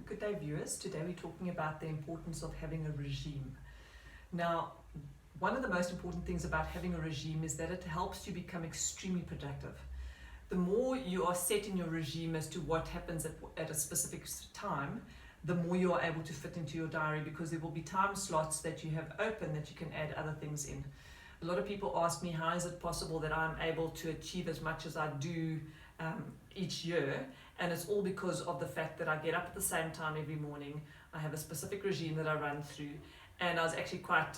Good day, viewers. Today we're talking about the importance of having a regime. Now, one of the most important things about having a regime is that it helps you become extremely productive. The more you are set in your regime as to what happens at a specific time, the more you are able to fit into your diary, because there will be time slots that you have open that you can add other things in. A lot of people ask me, how is it possible that I'm able to achieve as much as I do each year? And it's all because of the fact that I get up at the same time every morning. I have a specific regime that I run through. And I was actually quite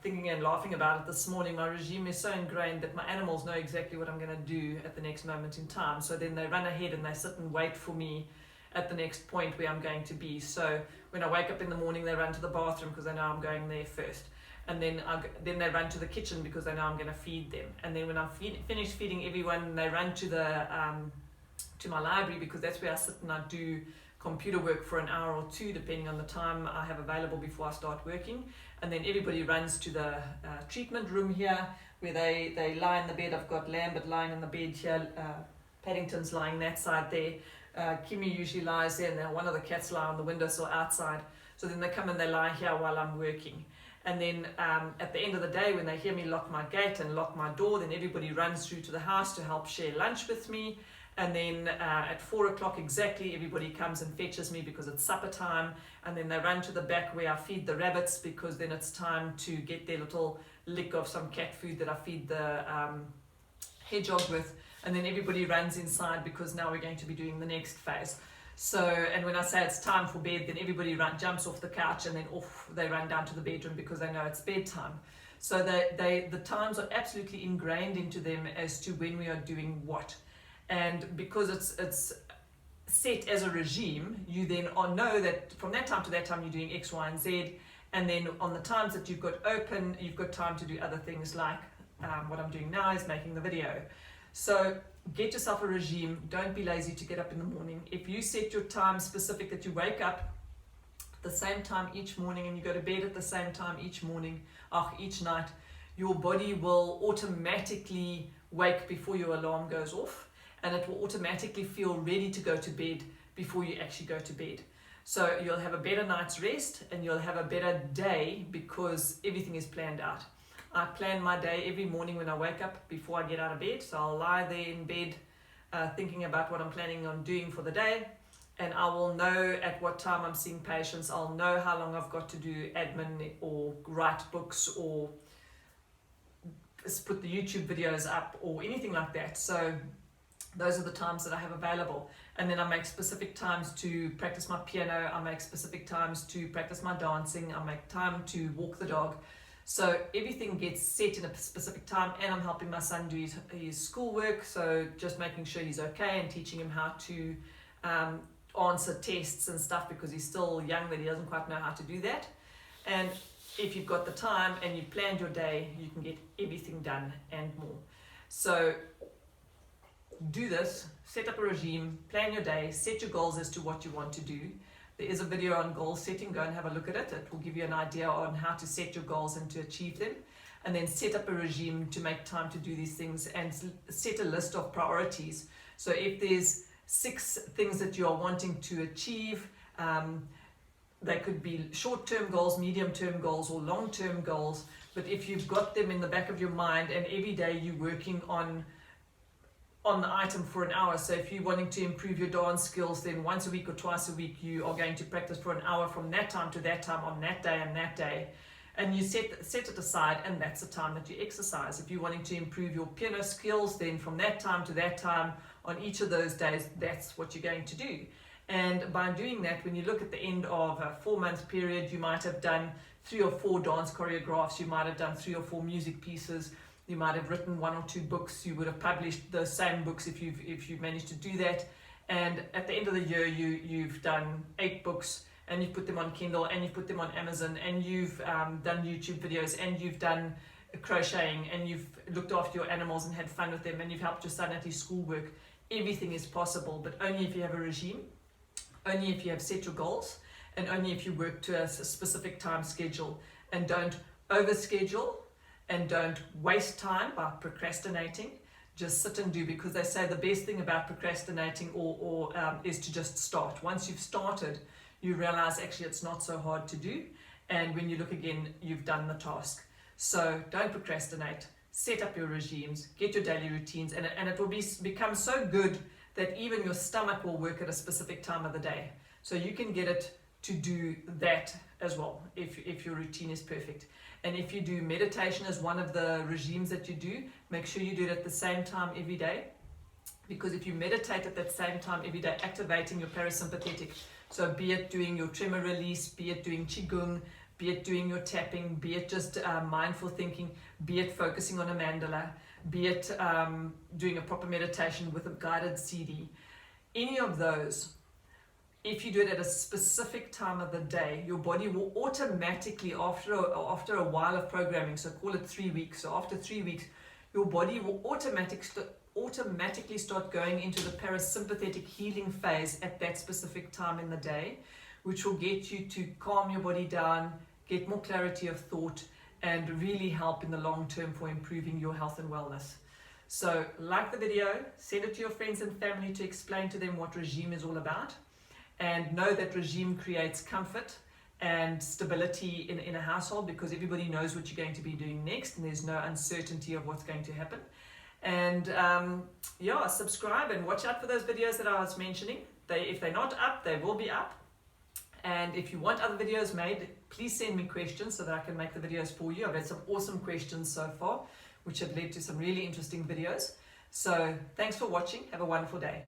thinking and laughing about it this morning. My regime is so ingrained that my animals know exactly what I'm going to do at the next moment in time. So then they run ahead and they sit and wait for me at the next point where I'm going to be. So when I wake up in the morning, they run to the bathroom because they know I'm going there first. And then they run to the kitchen because they know I'm going to feed them. And then when I'm finished feeding everyone, they run to my library, because that's where I sit and I do computer work for an hour or two, depending on the time I have available before I start working. And then everybody runs to the treatment room here, where they lie in the bed. I've got Lambert lying in the bed here, Paddington's lying that side there, Kimmy usually lies there, and then one of the cats lie on the windowsill outside. So then they come and they lie here while I'm working. And then at the end of the day, when they hear me lock my gate and lock my door, then everybody runs through to the house to help share lunch with me. And then at 4 o'clock exactly, everybody comes and fetches me because it's supper time. And then they run to the back where I feed the rabbits, because then it's time to get their little lick of some cat food that I feed the hedgehog with. And then everybody runs inside, because now we're going to be doing the next phase. So, and when I say it's time for bed, then everybody jumps off the couch and then off they run down to the bedroom, because they know it's bedtime. So the times are absolutely ingrained into them as to when we are doing what. And because it's set as a regime, you then know that from that time to that time you're doing X, Y, and Z. And then on the times that you've got open, you've got time to do other things, like what I'm doing now is making the video. So get yourself a regime. Don't be lazy to get up in the morning. If you set your time specific, that you wake up at the same time each morning and you go to bed at the same time each morning, each night, your body will automatically wake before your alarm goes off. And it will automatically feel ready to go to bed before you actually go to bed. So you'll have a better night's rest and you'll have a better day, because everything is planned out. I plan my day every morning when I wake up before I get out of bed. So I'll lie there in bed thinking about what I'm planning on doing for the day. And I will know at what time I'm seeing patients. I'll know how long I've got to do admin or write books or put the YouTube videos up or anything like that. So those are the times that I have available. And then I make specific times to practice my piano. I make specific times to practice my dancing. I make time to walk the dog. So everything gets set in a specific time. And I'm helping my son do his schoolwork. So just making sure he's okay and teaching him how to answer tests and stuff, because he's still young that he doesn't quite know how to do that. And if you've got the time and you've planned your day, you can get everything done and more. So do this, set up a regime, plan your day, set your goals as to what you want to do. There is a video on goal setting, go and have a look at it. It will give you an idea on how to set your goals and to achieve them. And then set up a regime to make time to do these things, and set a list of priorities. So if there's 6 things that you are wanting to achieve, they could be short-term goals, medium-term goals, or long-term goals. But if you've got them in the back of your mind, and every day you're working on the item for an hour. So if you're wanting to improve your dance skills, then once a week or twice a week you are going to practice for an hour from that time to that time on that day and that day. And you set it aside, and that's the time that you exercise. If you're wanting to improve your piano skills, then from that time to that time on each of those days, that's what you're going to do. And by doing that, when you look at the end of a 4-month period, you might have done 3 or 4 dance choreographs, you might have done 3 or 4 music pieces, you might have written 1 or 2 books, you would have published the same books if you've managed to do that. And at the end of the year, you've done 8 books, and you've put them on Kindle, and you've put them on Amazon, and you've done YouTube videos, and you've done crocheting, and you've looked after your animals and had fun with them, and you've helped your son at his schoolwork. Everything is possible, but only if you have a regime, only if you have set your goals, and only if you work to a specific time schedule, and don't overschedule. And don't waste time by procrastinating. Just sit and do, because they say the best thing about procrastinating is to just start. Once you've started, you realize actually it's not so hard to do. And when you look again, you've done the task. So don't procrastinate. Set up your regimes, get your daily routines, and it will become so good that even your stomach will work at a specific time of the day. So you can get it to do that as well if your routine is perfect. And if you do meditation as one of the regimes that you do, make sure you do it at the same time every day. Because if you meditate at that same time every day, activating your parasympathetic, so be it doing your tremor release, be it doing qigong, be it doing your tapping, be it just mindful thinking, be it focusing on a mandala, be it doing a proper meditation with a guided CD, any of those, if you do it at a specific time of the day, your body will automatically, after a while of programming, so call it 3 weeks, so after 3 weeks, your body will automatically start going into the parasympathetic healing phase at that specific time in the day, which will get you to calm your body down, get more clarity of thought, and really help in the long term for improving your health and wellness. So like the video, send it to your friends and family to explain to them what regime is all about. And know that regime creates comfort and stability in a household, because everybody knows what you're going to be doing next and there's no uncertainty of what's going to happen. And yeah, subscribe and watch out for those videos that I was mentioning. If they're not up, they will be up. And if you want other videos made, please send me questions so that I can make the videos for you. I've had some awesome questions so far, which have led to some really interesting videos. So thanks for watching. Have a wonderful day.